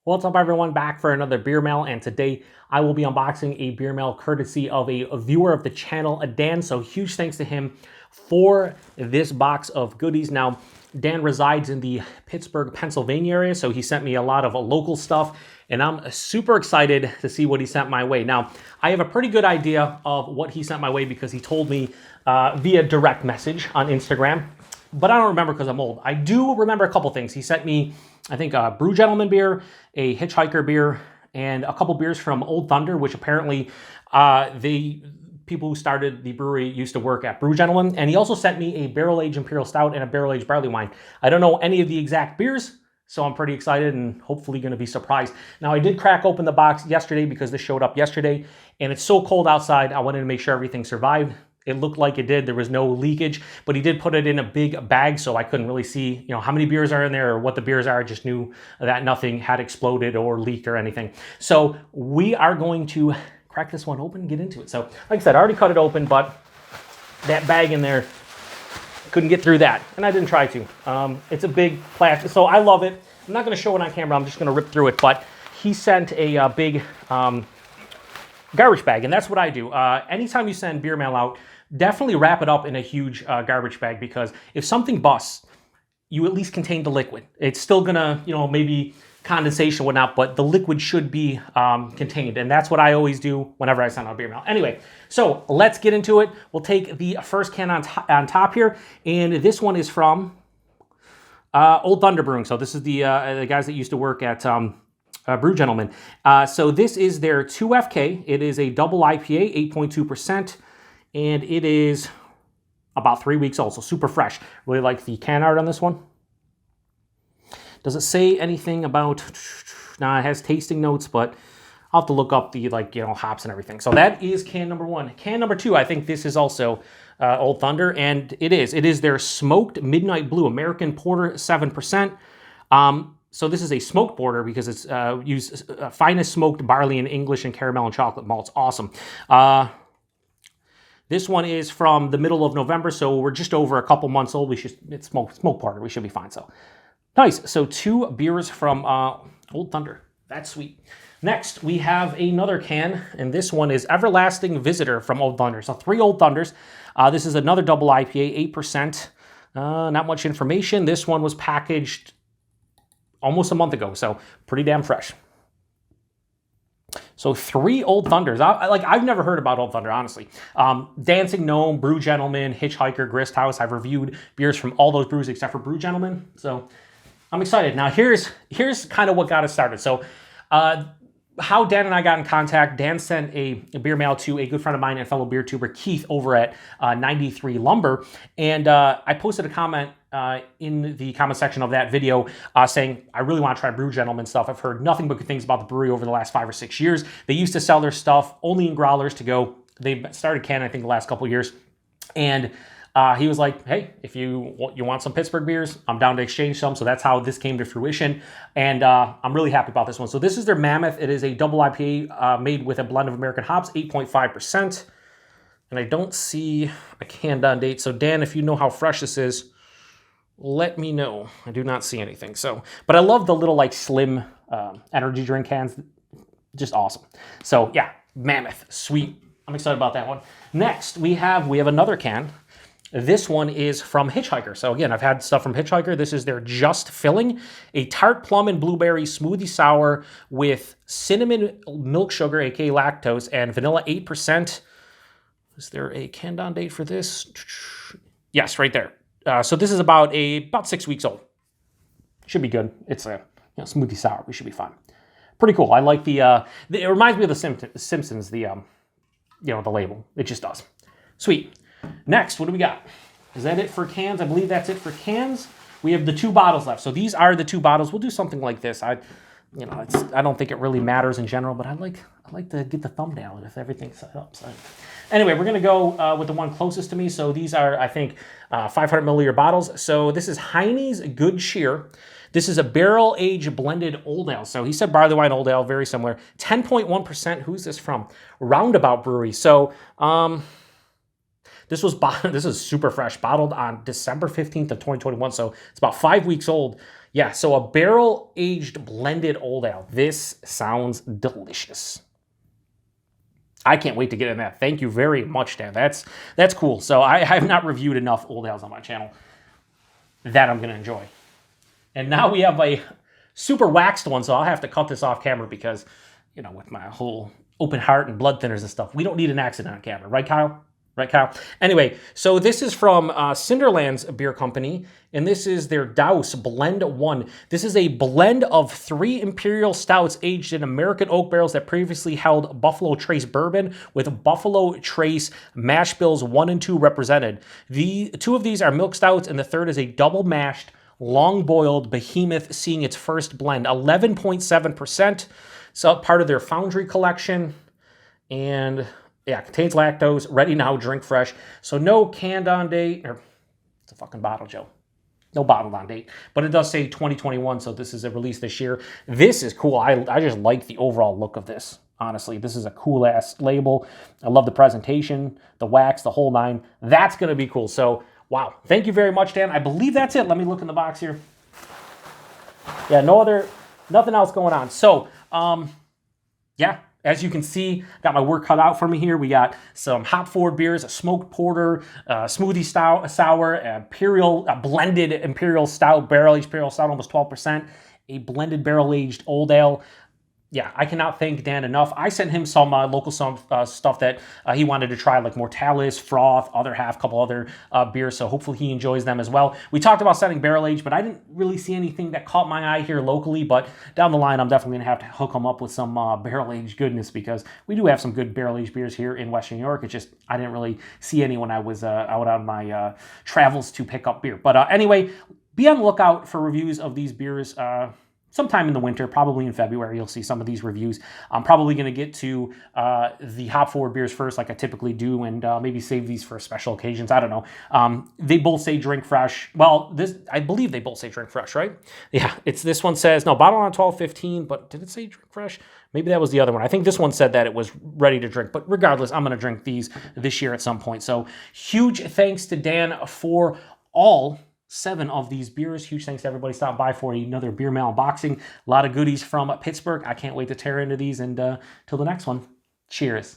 What's up, everyone? Back for another beer mail, and today I will be unboxing a beer mail courtesy of a viewer of the channel, Dan. So huge thanks to him for this box of goodies. Now, Dan resides in the Pittsburgh, Pennsylvania area, so he sent me a lot of local stuff, and I'm super excited to see what he sent my way. Now, I have a pretty good idea of what he sent my way because he told me via direct message on Instagram, but I don't remember because I'm old. I do remember a couple things. He sent me, I think, a Brew Gentleman beer, a Hitchhiker beer, and a couple beers from Old Thunder, which apparently the people who started the brewery used to work at Brew Gentleman. And he also sent me a barrel-aged Imperial Stout and a barrel-aged barley wine. I don't know any of the exact beers, so I'm pretty excited and hopefully going to be surprised. Now, I did crack open the box yesterday because this showed up yesterday, and it's so cold outside, I wanted to make sure everything survived. It looked like it did. There was no leakage, but he did put it in a big bag, so I couldn't really see, how many beers are in there or what the beers are. I just knew that nothing had exploded or leaked or anything. So we are going to crack this one open and get into it. So like I said, I already cut it open, but that bag in there, couldn't get through that, and I didn't try to. It's a big plastic, so I love it. I'm not going to show it on camera. I'm just going to rip through it, but he sent a big garbage bag, and that's what I do. Anytime you send beer mail out, definitely wrap it up in a huge garbage bag, because if something busts, you at least contain the liquid. It's still gonna, maybe condensation, whatnot, but the liquid should be contained, and that's what I always do whenever I send out beer mail. Anyway, so let's get into it. We'll take the first can on top here, and this one is from Old Thunder Brewing. So this is the guys that used to work at Brew Gentleman. So this is their 2FK. It is a double IPA, 8.2%, and it is about 3 weeks old, so super fresh. Really like the can art on this one. Does it say anything about, nah, it has tasting notes, but I'll have to look up the, hops and everything. So that is can number one. Can number two, I think this is also Old Thunder, and it is. It is their Smoked Midnight Blue American Porter, 7%. So this is a smoked porter because it's used finest smoked barley in English and caramel and chocolate malts. Awesome. This one is from the middle of November, so we're just over a couple months old. It's smoked porter. We should be fine. So nice. So 2 beers from Old Thunder. That's sweet. Next, we have another can, and this one is Everlasting Visitor from Old Thunder. So 3 Old Thunders. This is another double IPA, 8%. Not much information. This one was packaged almost a month ago, so pretty damn fresh. So 3 Old Thunders. I've never heard about Old Thunder, honestly. Dancing Gnome, Brew Gentleman, Hitchhiker, Grist House. I've reviewed beers from all those brews except for Brew Gentleman, so I'm excited. Now here's kind of what got us started. So how Dan and I got in contact. Dan sent a beer mail to a good friend of mine and fellow beer tuber, Keith, over at 93 Lumber, and I posted a comment in the comment section of that video saying, I really want to try Brew Gentleman stuff. I've heard nothing but good things about the brewery over the last 5 or 6 years. They used to sell their stuff only in growlers to go. They've started canning, I think, the last couple years. And he was like, hey, if you want some Pittsburgh beers, I'm down to exchange some. So that's how this came to fruition. And I'm really happy about this one. So this is their Mammoth. It is a double IPA made with a blend of American hops, 8.5%. And I don't see a canned on date. So Dan, if you know how fresh this is, let me know. I do not see anything. So, but I love the little slim energy drink cans. Just awesome. So yeah, Mammoth, sweet. I'm excited about that one. Next, we have another can. This one is from Hitchhiker. So again, I've had stuff from Hitchhiker. This is their Just Filling, a tart plum and blueberry smoothie sour with cinnamon milk sugar, aka lactose, and vanilla, 8%. Is there a canned on date for this? Yes, right there. So this is about 6 weeks old. Should be good. It's a smoothie sour. We should be fine. Pretty cool. I like the. It reminds me of the Simpsons. The the label. It just does. Sweet. Next, what do we got? Is that it for cans? I believe that's it for cans. We have the 2 bottles left. So these are the 2 bottles. We'll do something like this. I don't think it really matters in general, but I like to get the thumbnail if everything's set up. So anyway, we're gonna go with the one closest to me. So these are, I think, 500 milliliter bottles. So this is Heine's Good Cheer. This is a barrel-aged blended old ale. So he said barley wine old ale, very similar. 10.1%. Who's this from? Roundabout Brewery. So this is super fresh, bottled on December 15th of 2021. So it's about 5 weeks old. Yeah, so a barrel-aged blended old ale. This sounds delicious. I can't wait to get in that. Thank you very much, Dan. That's cool. So I have not reviewed enough old ales on my channel that I'm going to enjoy. And now we have a super waxed one, so I'll have to cut this off camera because, you know, with my whole open heart and blood thinners and stuff, we don't need an accident on camera. Right, Kyle? Right, Kyle? Anyway, so this is from Cinderland's Beer Company, and this is their Douse Blend 1. This is a blend of 3 Imperial Stouts aged in American oak barrels that previously held Buffalo Trace bourbon with Buffalo Trace mash bills 1 and 2 represented. The 2 of these are milk stouts, and the third is a double mashed, long-boiled behemoth seeing its first blend, 11.7%. So part of their Foundry collection, and yeah, contains lactose, ready now, drink fresh. So no canned on date, or it's a fucking bottle, Joe. No bottled on date, but it does say 2021, so this is a release this year. This is cool. I just like the overall look of this. Honestly, this is a cool-ass label. I love the presentation, the wax, the whole nine. That's going to be cool. So, wow. Thank you very much, Dan. I believe that's it. Let me look in the box here. Yeah, nothing else going on. So, yeah. As you can see, got my work cut out for me here. We got some hop-forward beers, a smoked porter, smoothie sour, a blended imperial stout, barrel-aged imperial stout, almost 12%, a blended barrel-aged old ale. Yeah, I cannot thank Dan enough. I sent him some local stuff that he wanted to try, like Mortalis, Froth, couple other beers, so hopefully he enjoys them as well. We talked about setting barrel age, but I didn't really see anything that caught my eye here locally, but down the line, I'm definitely going to have to hook him up with some barrel age goodness, because we do have some good barrel aged beers here in Western New York. It's just, I didn't really see any when I was out on my travels to pick up beer. But anyway, be on the lookout for reviews of these beers sometime in the winter, probably in February, you'll see some of these reviews. I'm probably going to get to the hop-forward beers first, like I typically do, and maybe save these for special occasions. I don't know. They both say drink fresh. Well, I believe they both say drink fresh, right? Yeah, this one says, no, bottle on 12/15, but did it say drink fresh? Maybe that was the other one. I think this one said that it was ready to drink, but regardless, I'm going to drink these this year at some point. So huge thanks to Dan for all 7 of these beers. Huge thanks to everybody stopping by for another Beer Mail unboxing. A lot of goodies from Pittsburgh. I can't wait to tear into these, and till the next one, cheers.